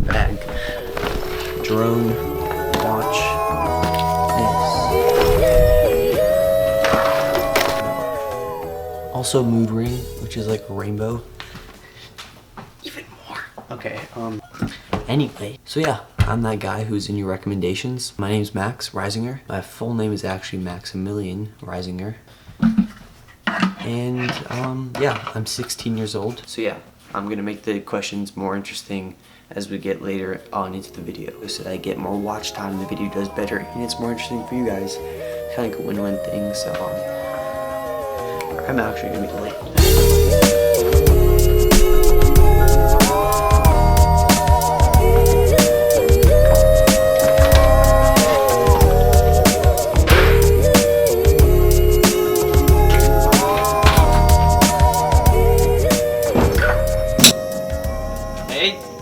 bag. Drone, watch, this. Also mood ring, which is like a rainbow. Even more. Okay, anyway, so yeah, I'm that guy who's in your recommendations. My name's Max Reisinger. My full name is actually Maximilian Reisinger. And yeah, I'm 16 years old. So yeah, I'm gonna make the questions more interesting as we get later on into the video, so that I get more watch time, the video does better, and it's more interesting for you guys. It's kind of like a win-win thing. So I'm actually gonna be late.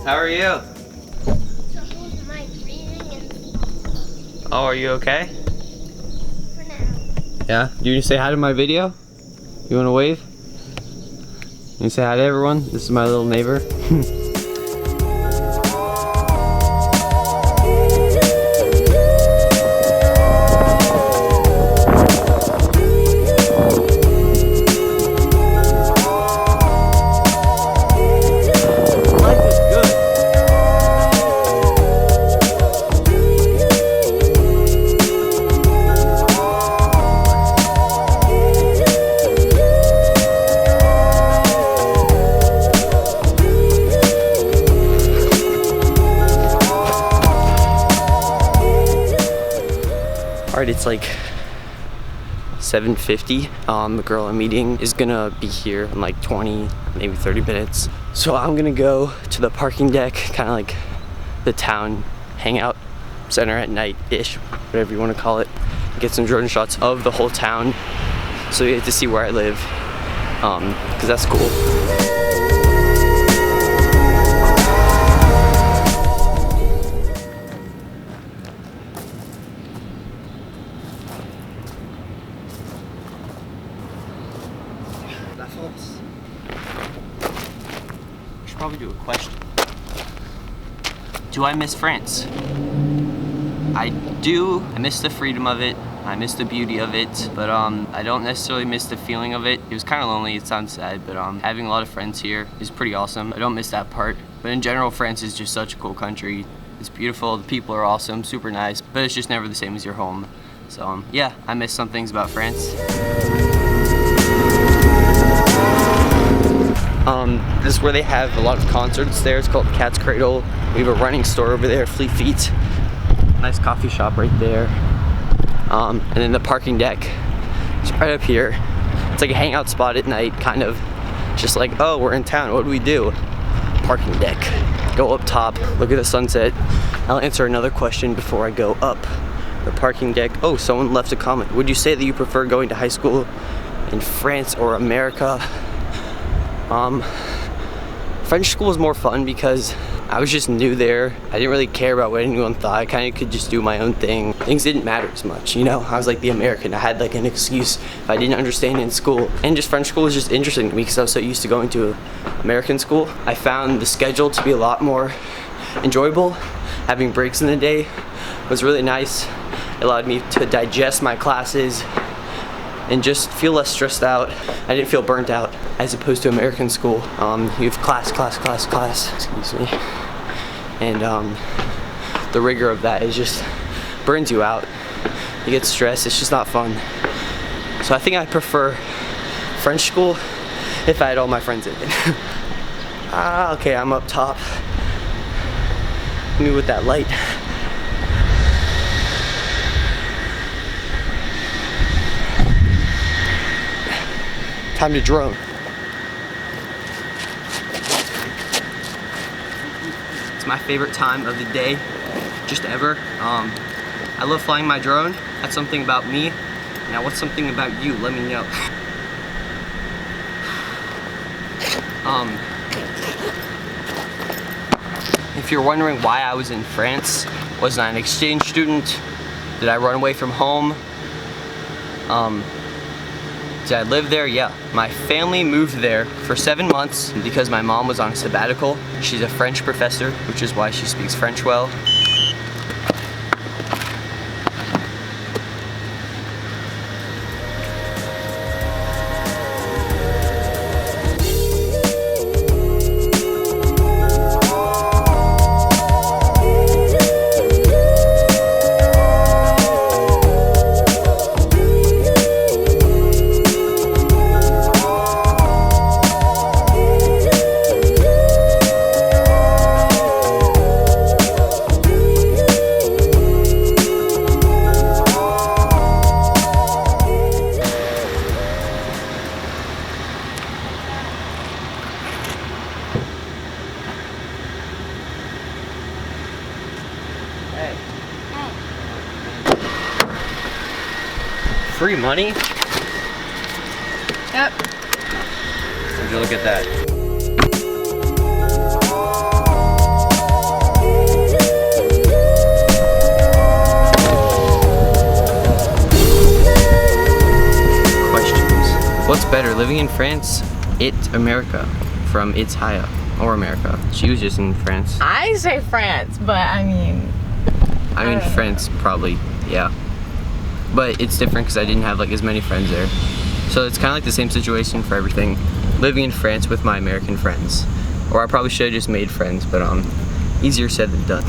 How are you? Oh, are you okay? For now. Yeah? Do you say hi to my video? You wanna wave? You say hi to everyone? This is my little neighbor. Alright, it's like 7:50. The girl I'm meeting is gonna be here in like 20, maybe 30 minutes. So I'm gonna go to the parking deck, kind of like the town hangout center at night-ish, whatever you want to call it. Get some drone shots of the whole town, so you get to see where I live, because that's cool. I should probably do a question. Do I miss France? I do. I miss the freedom of it. I miss the beauty of it, but I don't necessarily miss the feeling of it. It was kind of lonely, it sounds sad, but having a lot of friends here is pretty awesome. I don't miss that part. But in general, France is just such a cool country. It's beautiful, the people are awesome, super nice, but it's just never the same as your home. So yeah, I miss some things about France. This is where they have a lot of concerts there. It's called Cat's Cradle. We have a running store over there, Fleet Feet. Nice coffee shop right there. And then the parking deck is right up here. It's like a hangout spot at night, kind of. Just like, oh, we're in town, what do we do? Parking deck. Go up top, look at the sunset. I'll answer another question before I go up the parking deck. Oh, someone left a comment. Would you say that you prefer going to high school in France or America? French school was more fun because I was just new there. I didn't really care about what anyone thought. I kind of could just do my own thing. Things didn't matter as much, you know? I was like the American. I had like an excuse if I didn't understand in school. And just French school was just interesting to me because I was so used to going to American school. I found the schedule to be a lot more enjoyable. Having breaks in the day was really nice. It allowed me to digest my classes and just feel less stressed out. I didn't feel burnt out as opposed to American school. You have class, excuse me. And the rigor of that is just burns you out. You get stressed, it's just not fun. So I think I prefer French school if I had all my friends in it. Okay, I'm up top. Me with that light. Time to drone. It's my favorite time of the day, just ever. I love flying my drone. That's something about me. Now what's something about you? Let me know. If you're wondering why I was in France, was I an exchange student? Did I run away from home? To Did I live there? Yeah. My family moved there for 7 months because my mom was on a sabbatical. She's a French professor, which is why she speaks French well. Free money? Yep. Would you look at that? Questions. What's better, living in France, America, from It's Haya, or America? She was just in France. I say France, but I mean France, probably, yeah. But it's different because I didn't have like as many friends there. So it's kind of like the same situation for everything. Living in France with my American friends. Or I probably should have just made friends, but easier said than done.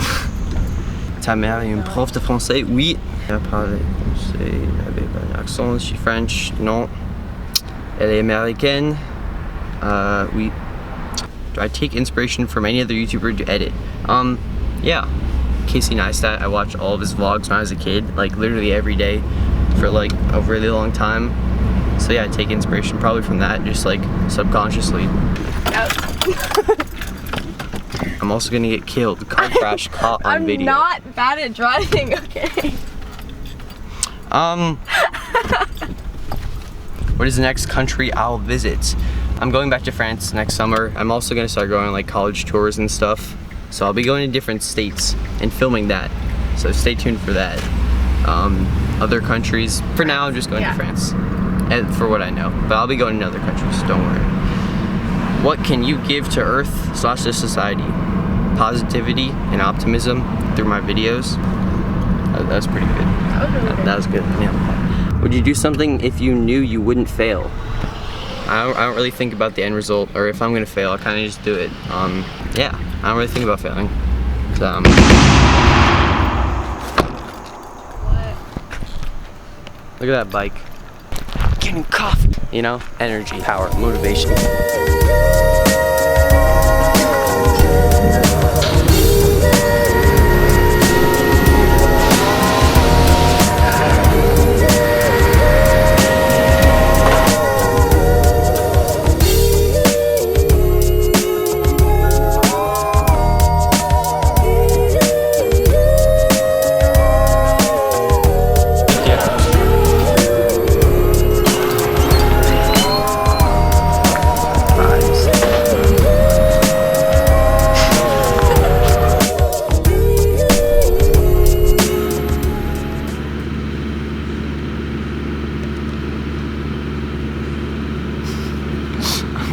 Ta mère est une prof de français? Oui. Elle parle français avec un accent. Je suis French? Non. Elle est américaine? Oui. Do I take inspiration from any other YouTuber to edit? Yeah. Casey Neistat, I watched all of his vlogs when I was a kid, like literally every day for like a really long time. So yeah, I take inspiration probably from that, just like subconsciously. I'm also gonna get killed. Car crash caught on video. I'm not bad at driving, okay? What is the next country I'll visit? I'm going back to France next summer. I'm also gonna start going on like college tours and stuff. So I'll be going to different states and filming that. So stay tuned for that. Other countries, for now I'm just going to France. And for what I know. But I'll be going to other countries, don't worry. What can you give to Earth/to society? Positivity and optimism through my videos. That was pretty good. That was good, yeah. Would you do something if you knew you wouldn't fail? I don't really think about the end result, or if I'm gonna fail, I kind of just do it. Yeah, I don't really think about failing. So, look at that bike. Getting cuffed. You know, energy, power, motivation.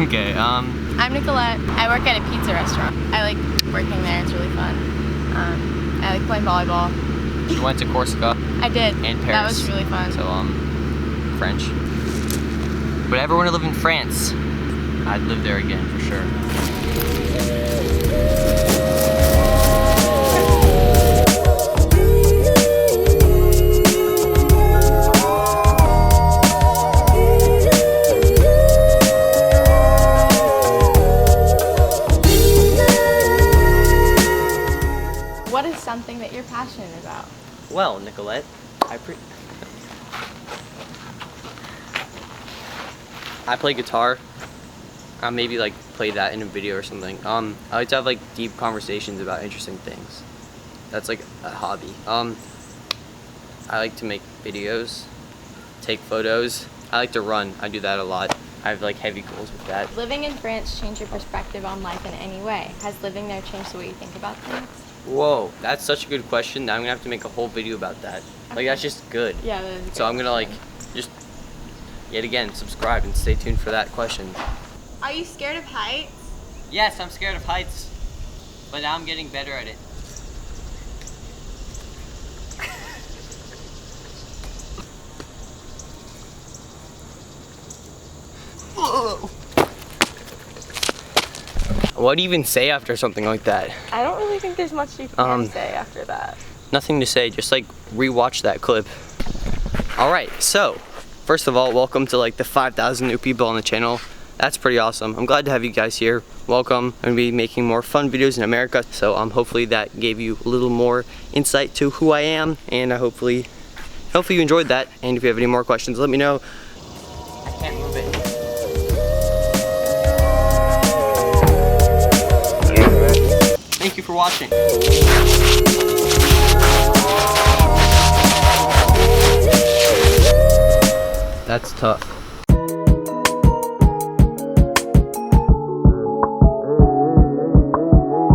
Okay, I'm Nicolette. I work at a pizza restaurant. I like working there, it's really fun. I like playing volleyball. You went to Corsica? I did. And Paris. That was really fun. So, French. Would I ever want to live in France? I'd live there again, for sure. What is something that you're passionate about? Well, Nicolette, I play guitar. I'll maybe like play that in a video or something. I like to have like deep conversations about interesting things. That's like a hobby. I like to make videos, take photos. I like to run. I do that a lot. I have like heavy goals with that. Living in France changed your perspective on life in any way? Has living there changed the way you think about things? Whoa, that's such a good question that I'm gonna have to make a whole video about that. Like that's just good. Yeah, that is a So great I'm gonna like question. just yet again, subscribe and stay tuned for that question. Are you scared of heights? Yes, I'm scared of heights, but now I'm getting better at it. What do you even say after something like that? I don't really think there's much you can say after that. Nothing to say, just like rewatch that clip. All right, so first of all, welcome to like the 5,000 new people on the channel. That's pretty awesome. I'm glad to have you guys here. Welcome. I'm gonna be making more fun videos in America, so hopefully that gave you a little more insight to who I am, and hopefully you enjoyed that. And if you have any more questions, let me know. I can't move it. Thank you for watching. That's tough.